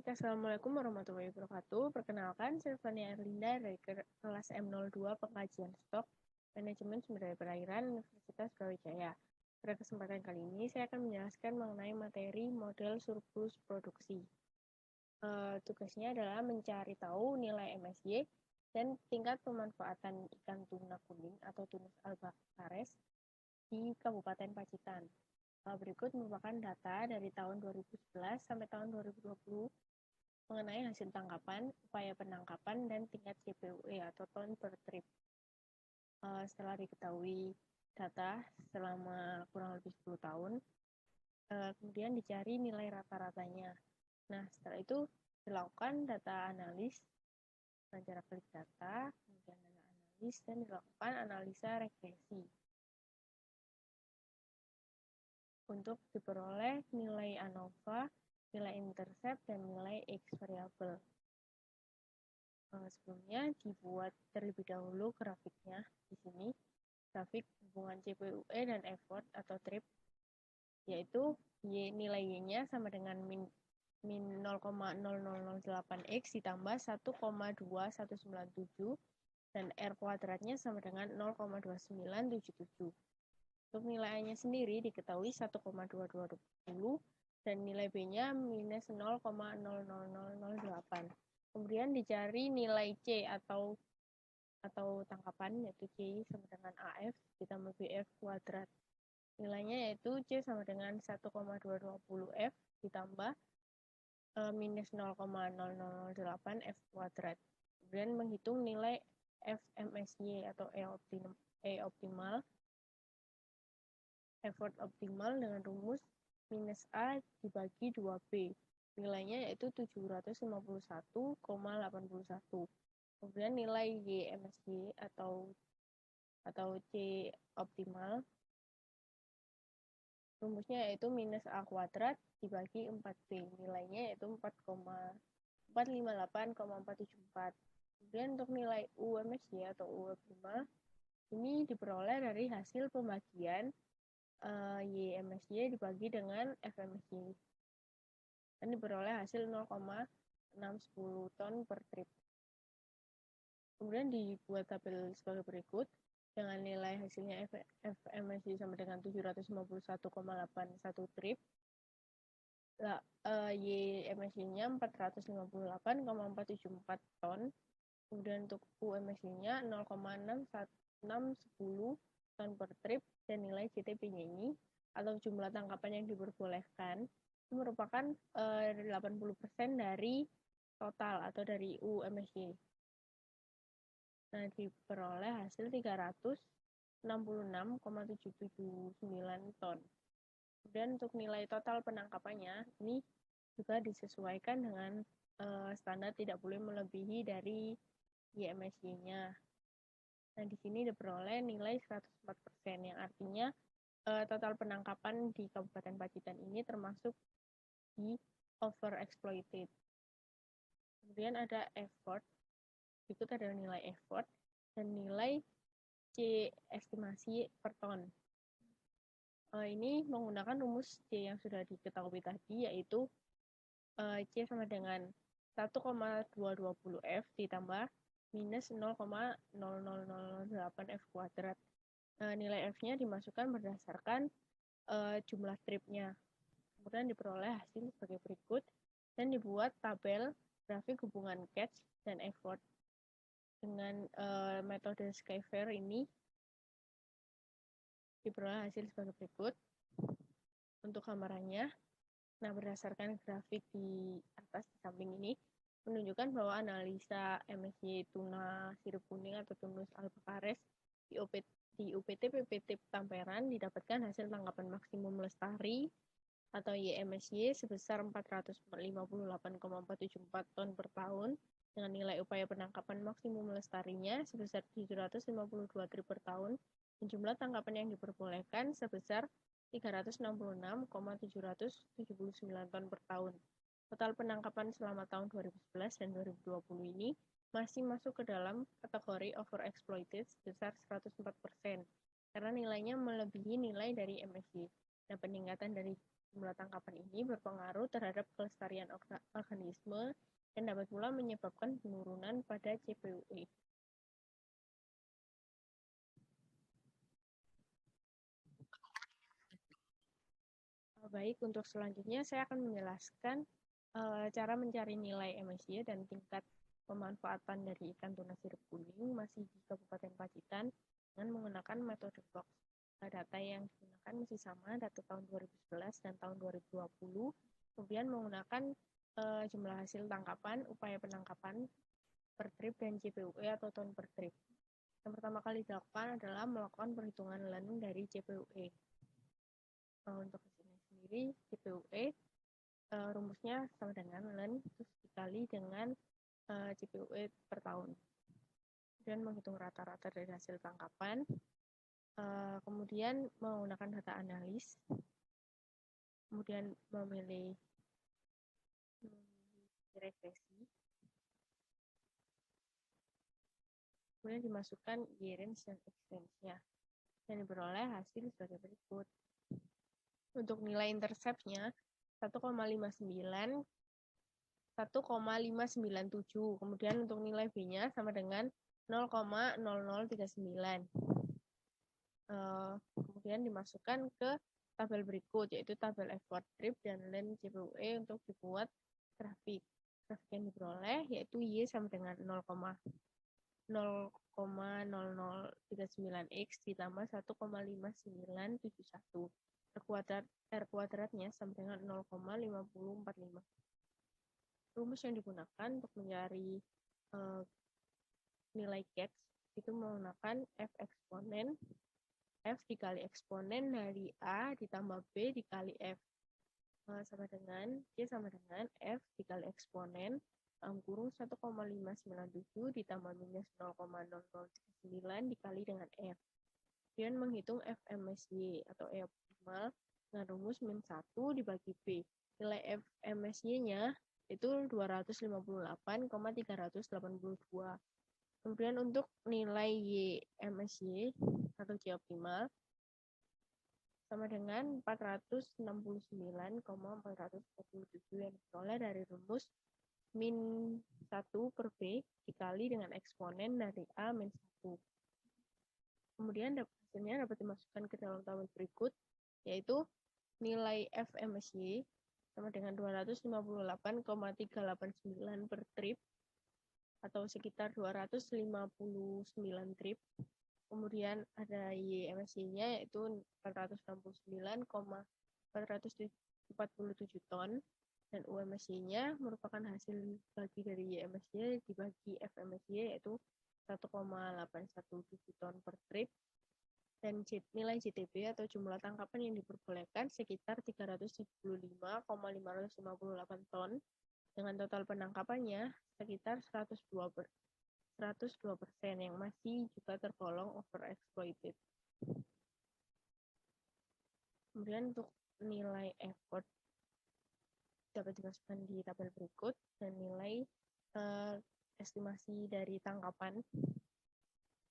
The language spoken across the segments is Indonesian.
Baik, Assalamualaikum warahmatullahi wabarakatuh. Perkenalkan, saya Fania Erlinda dari kelas M02 Pengkajian Stok Manajemen Sumber Daya Perairan Universitas Brawijaya. Pada kesempatan kali ini, saya akan menjelaskan mengenai materi model surplus produksi. Tugasnya adalah mencari tahu nilai MSY dan tingkat pemanfaatan ikan tuna kuning atau Tunus albacares di Kabupaten Pacitan. Berikut merupakan data dari tahun 2011 sampai tahun 2020 mengenai hasil tangkapan, upaya penangkapan, dan tingkat CPUE atau ton per trip. Setelah diketahui data selama kurang lebih 10 tahun, kemudian dicari nilai rata-ratanya. Nah, setelah itu dilakukan data analis, cara klik data, kemudian data analis, dan dilakukan analisa regresi. Untuk diperoleh nilai ANOVA, nilai intercept, dan nilai X variabel. Sebelumnya dibuat terlebih dahulu grafiknya. Di sini grafik hubungan CPUE dan effort atau trip, yaitu nilai Y-nya sama dengan min 0,0008X ditambah 1,2197 dan R kuadratnya sama dengan 0,2977. Untuk nilai A-nya sendiri diketahui 1,2220 dan nilai B-nya minus 0,00008. Kemudian dicari nilai C atau tangkapan, yaitu C sama dengan AF ditambah BF kuadrat. Nilainya yaitu C sama dengan 1,220F ditambah minus 0,0008 F kuadrat. Kemudian menghitung nilai FMSY atau E optimal, effort optimal dengan rumus minus A dibagi 2B. Nilainya yaitu 751,81. Kemudian nilai YMSY atau C optimal, rumusnya yaitu minus A kuadrat dibagi 4B. Nilainya yaitu 4,458,474. Kemudian untuk nilai UMSY atau U optimal, ini diperoleh dari hasil pembagian YMSY dibagi dengan FMSY dan diperoleh hasil 0,610 ton per trip. Kemudian dibuat tabel sebagai berikut dengan nilai hasilnya FMSY sama dengan 751,81 trip. YMSY-nya 458,474 ton. Kemudian untuk UMSY-nya 0,610 ton per trip dan nilai CTP-nya ini atau jumlah tangkapan yang diperbolehkan itu merupakan 80% dari total atau dari UMSY. Nah, diperoleh hasil 366,779 ton. Kemudian untuk nilai total penangkapannya ini juga disesuaikan dengan standar tidak boleh melebihi dari YMSY-nya. Nah, di sini diperoleh nilai 104%, yang artinya total penangkapan di Kabupaten Pacitan ini termasuk di overexploited. Kemudian ada effort, berikut ada nilai effort dan nilai C estimasi per ton. Ini menggunakan rumus C yang sudah diketahui tadi, yaitu C sama dengan 1,220F ditambah minus 0,0008 F kuadrat. Nilai F-nya dimasukkan berdasarkan jumlah tripnya. Kemudian diperoleh hasil sebagai berikut dan dibuat tabel grafik hubungan catch dan effort. Dengan metode Skyfair ini diperoleh hasil sebagai berikut untuk gambarannya. Nah, berdasarkan grafik di atas di samping ini menunjukkan bahwa analisa MSY tuna sirip kuning atau Tunus albacares di UPT PPT Tamperan didapatkan hasil tangkapan maksimum lestari atau YMSY sebesar 458,474 ton per tahun dengan nilai upaya penangkapan maksimum lestarinya sebesar 752 trip per tahun dan jumlah tangkapan yang diperbolehkan sebesar 366,779 ton per tahun. Total penangkapan selama tahun 2011 dan 2020 ini masih masuk ke dalam kategori overexploited sebesar 104% karena nilainya melebihi nilai dari MSY. Nah, peningkatan dari Jumlah tangkapan ini berpengaruh terhadap kelestarian organisme dan dapat pula menyebabkan penurunan pada CPUE. Baik, untuk selanjutnya saya akan menjelaskan cara mencari nilai MSY dan tingkat pemanfaatan dari ikan tuna sirip kuning masih di Kabupaten Pacitan dengan menggunakan metode Fox. Data yang digunakan masih sama, data tahun 2011 dan tahun 2020. Kemudian menggunakan jumlah hasil tangkapan, upaya penangkapan per trip, dan CPUE atau ton per trip. Yang pertama kali dilakukan adalah melakukan perhitungan learning dari CPUE. Untuk hasilnya sendiri, CPUE rumusnya sama dengan len terus dikali dengan CPUE per tahun. Kemudian menghitung rata-rata dari hasil tangkapan. Kemudian menggunakan data analis. Kemudian memilih regresi. Kemudian dimasukkan range dan expense-nya. Dan diperoleh hasil sebagai berikut. Untuk nilai intercept-nya 1,59, 1,597. Kemudian untuk nilai B-nya sama dengan 0,0039. Kemudian dimasukkan ke tabel berikut, yaitu tabel effort trip dan len CPUE untuk dibuat grafik. Grafik yang diperoleh yaitu Y sama dengan 0,0039X ditambah 1,5971. R kuadratnya sama dengan 0,5045. Rumus yang digunakan untuk mencari nilai CATS itu menggunakan F eksponen, F dikali eksponen dari A ditambah B dikali F. Sama dengan C sama dengan F dikali eksponen dalam kurung 1,597 ditambah minus 0,0039 dikali dengan F. Kemudian menghitung FMSY atau E optimal dengan rumus min 1 dibagi B. Nilai FMSY-nya itu 258,382. Kemudian untuk nilai YMSY atau Y optimal sama dengan 469,447 yang diperoleh dari rumus min 1 per B dikali dengan eksponen dari A min 1. Kemudian hasilnya dapat dimasukkan ke dalam tabel berikut, yaitu nilai FMSY sama dengan 258,389 per trip atau sekitar 259 trip. Kemudian ada YMSY-nya yaitu 469,447 ton dan UMSY-nya merupakan hasil bagi dari YMSY dibagi FMSY yaitu 1,817 ton per trip dan nilai JTB atau jumlah tangkapan yang diperbolehkan sekitar 375,558 ton dengan total penangkapannya sekitar 102% yang masih juga tergolong overexploited. Kemudian untuk nilai effort dapat dimasukkan di tabel berikut dan nilai estimasi dari tangkapan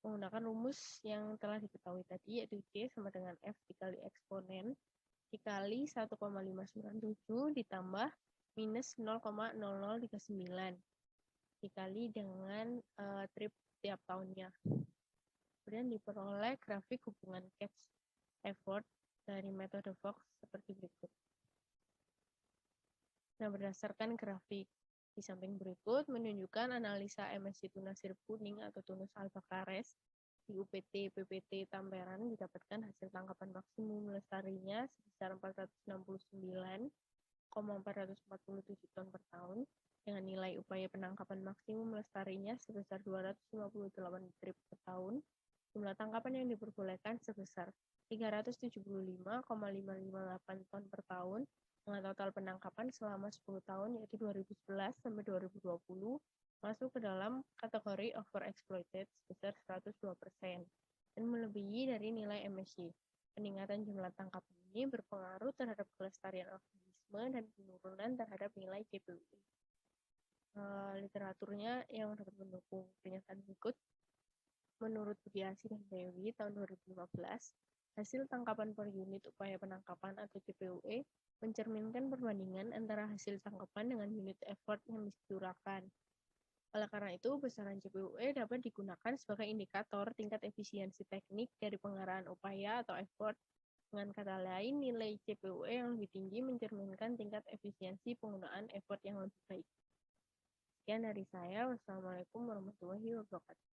menggunakan rumus yang telah diketahui tadi, yaitu C sama dengan F dikali eksponen dikali 1,597 ditambah minus 0,0039 dikali dengan trip tiap tahunnya. Kemudian diperoleh grafik hubungan catch effort dari metode Fox seperti berikut. Nah, berdasarkan grafik di samping berikut menunjukkan analisa MSC tuna sirip kuning atau Tunus albacares di UPT PPT Tamperan didapatkan hasil tangkapan maksimum lestarinya sebesar 469,447 ton per tahun dengan nilai upaya penangkapan maksimum lestarinya sebesar 258 trip per tahun. Jumlah tangkapan yang diperbolehkan sebesar 375,558 ton per tahun dengan total penangkapan selama 10 tahun yaitu 2011 sampai 2020 masuk ke dalam kategori overexploited sebesar 102% dan melebihi dari nilai MSY. Peningkatan jumlah tangkapan ini berpengaruh terhadap kelestarian organisme dan penurunan terhadap nilai CPUE. Literaturnya yang dapat mendukung pernyataan berikut. Menurut Budiasih dan Dewi tahun 2015, hasil tangkapan per unit upaya penangkapan atau CPUE mencerminkan perbandingan antara hasil tangkapan dengan unit effort yang disederhanakan. Oleh karena itu, besaran CPUE dapat digunakan sebagai indikator tingkat efisiensi teknik dari pengarahan upaya atau effort. Dengan kata lain, nilai CPUE yang lebih tinggi mencerminkan tingkat efisiensi penggunaan effort yang lebih baik. Sekian dari saya. Wassalamualaikum warahmatullahi wabarakatuh.